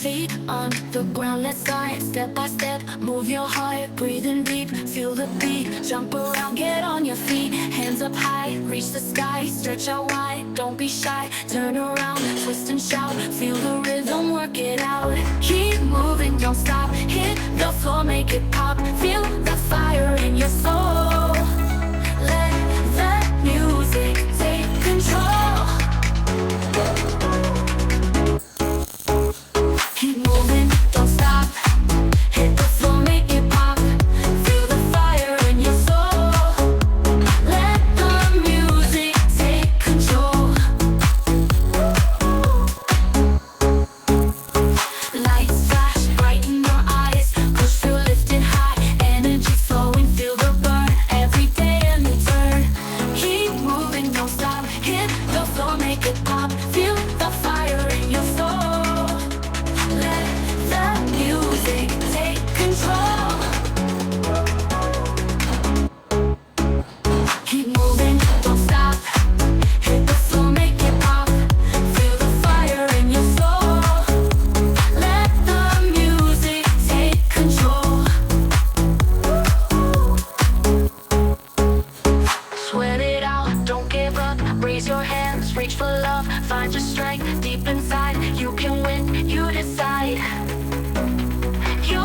feet on the ground, let's start step by step. Move your heart, breathing deep, feel the beat. Jump around, get on your feet, hands up high, reach the sky. Stretch out wide, don't be shy. Turn around, twist and shout, feel the rhythm, work it out. Keep moving, don't stop, hit the floor, make it pop. Feel the fire in your soul. Let the music take control. Keep moving, don't stop. Hit the floor, make it pop. Feel the fire in your soul. Let the music take control. Lights flash, brighten your eyes. Push through, lifted high. Energy flowing, feel the burn. Every day a new turn. Keep moving, don't stop. Hit the floor, make it pop. Feel the fire in your soul. Let the music take control. Keep moving, don't stop. Hit the floor, make it pop. Feel the fire in your soul. Let the music take control. Sweat it out, don't give up. Raise your hands, reach for love. Find your strength deep inside. You can win, you decide. You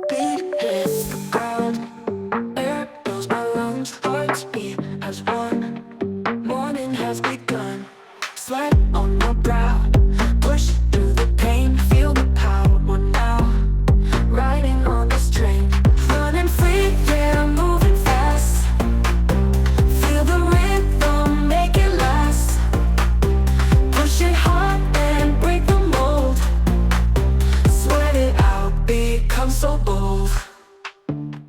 beat hits the ground. Air fills my lungs, hearts beat as one. Morning has begun. Sweat on my brow, push through the pain, feel the power now. Riding on this train, running free, yeah, moving fast. Feel the rhythm, make it last. Push it hard and break the mold. Sweat it out, become so bold.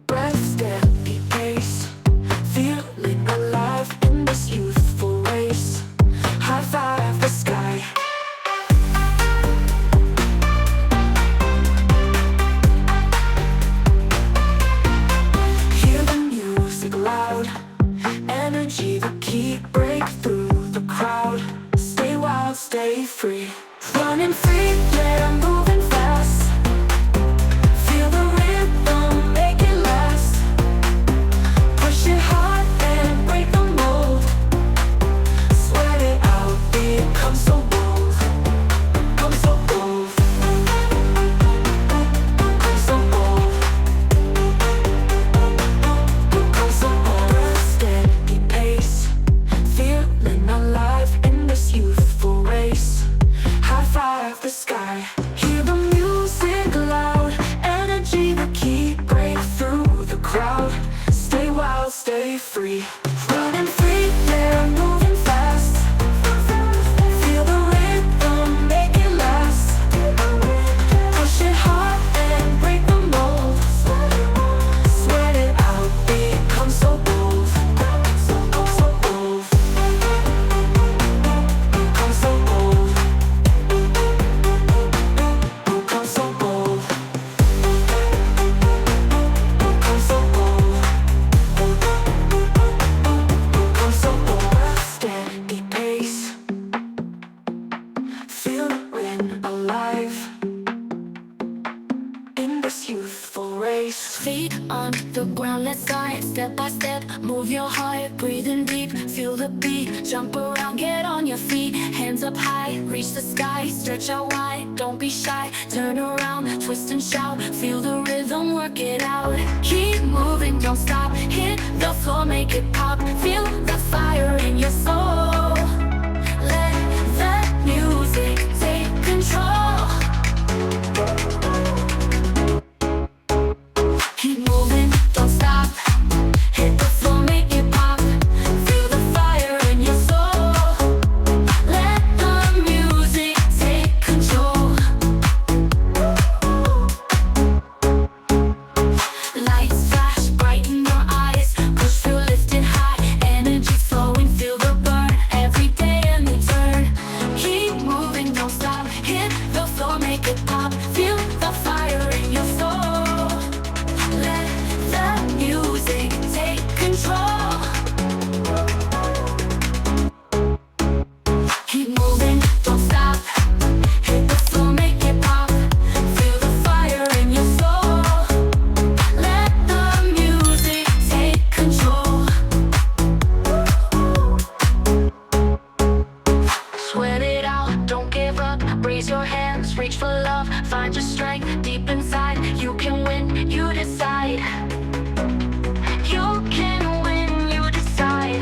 Breath, steady pace, feeling alive in this youthful race. High five the sky. Hear the music loud, energy the key, break through the crowd. Stay wild, stay free, running free, yeah, moving fast. Feel the rhythm, make it last. Push it hard and break the mold. Sweat it out, become so bold. Come so bold. Come so bold. Come so bold. Steady pace, feeling alive in this youthful race. High five the sky. Hear the music loud, energy the key, break through the crowd. Stay wild, stay free, running free, yeah, moving fast. Feel the rhythm, make it last. Push it hard and break the mold. Sweat it out, become so bold. So bold. Become so bold. Become so bold. Become so bold. Become so bold. Steady pace, feel the wind alive in this youthful race. Feet on the ground, let's start step by step. Move your heart, breathing deep, feel the beat. Jump around, get on your feet, hands up high, reach the sky, stretch out wide, don't be shy. Turn around, twist and shout, feel the rhythm, work it out. Keep moving, don't stop, hit the floor, make it pop. Feel the fire in your soul. Let that music take control. Keep moving, don't stop. Hit the floor, make it pop. Feel the fire in your soul. Let the music take control. Lights flash, brighten your eyes. Push through, lifted high. Energy flowing, feel the burn. Every day a new turn. Keep moving, don't stop. Hit the floor, make it pop. Feel the fire in your soul. Let the music take control. Keep moving, don't stop. Hit the floor, make it pop. Feel the fire in your soul. Let the music take control. Sweat it out, don't give up. Raise your hands, reach for love. Find your strength deep inside. You can win, you decide. You can win, you decide.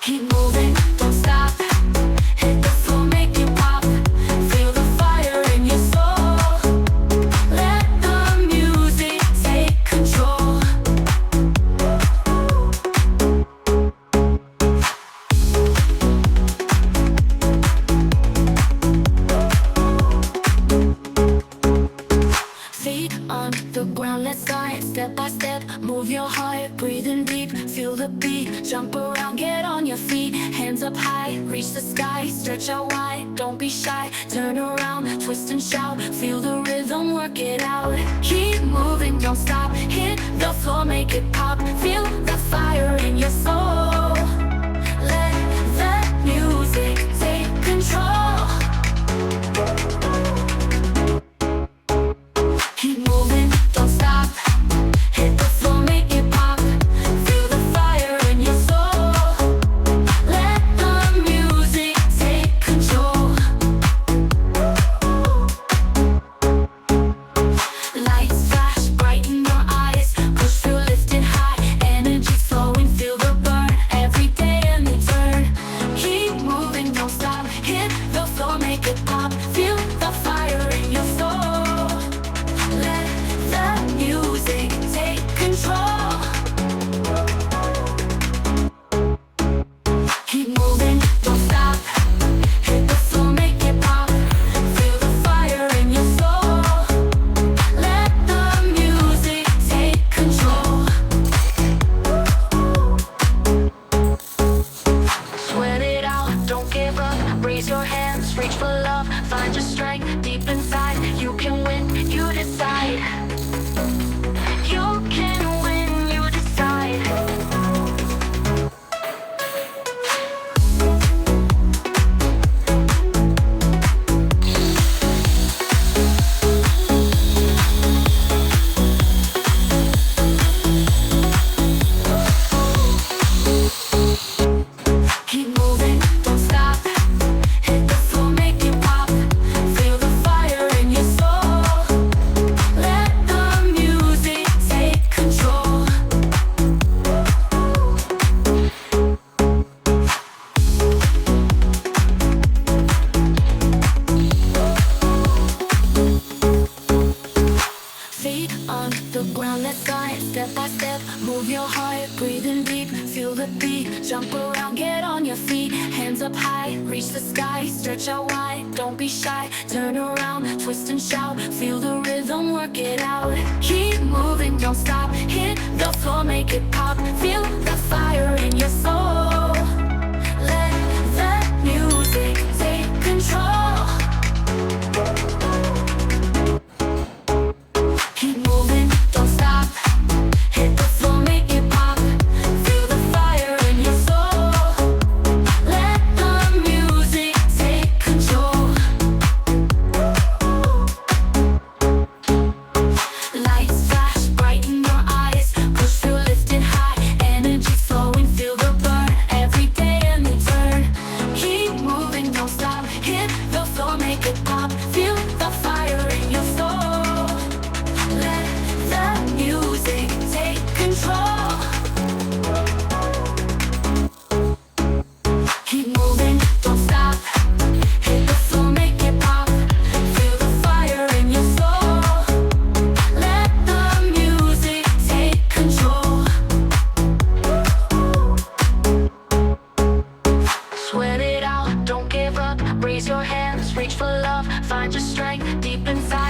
Keep moving, don't stop. Hit the floor, make it pop. Feel the fire in your soul. Let the music take control. Feet on the ground, let's start step by step. Move your heart, breathing deep, feel the beat. Jump around, get on your feet, hands up high, reach the sky, stretch out wide, don't be shy. Turn around, twist and shout, feel the rhythm, work it out. Keep moving, don't stop, hit the floor, make it pop. Feel the fire in your soul. Let that music take control. Find your strength deep inside. You can win, you decide. You can win, you decide. Keep moving, don't stop. Hit the floor, make it pop. Feel the fire in your soul. Let the music take control. Feet on the ground, let's slide step by step. Move your heart, breathing deep. Feel the beat, jump around, get on your feet. Hands up high, reach the sky. Stretch out wide, don't be shy. Turn around, twist and shout. Feel the rhythm, work it out. Keep moving, don't stop. Hit the floor, make it pop. Feel the fire in your soul. Let the music take control. Keep moving, don't stop. Hit the floor, make it pop. Feel the fire in your soul. Let the music take control. Lights flash, brighten your eyes. Push through, lifting high. Energy flowing, feel the burn. Every day a new turn. Keep moving, don't stop. Hit the floor, make it pop. Feel the fire in your soul. Let the music take control. Keep moving, don't stop. Hit the floor, make it pop. Feel the fire in your soul. Let the music take control. Sweat it out, don't give up. Raise your hands, reach for love. Find your strength deep inside.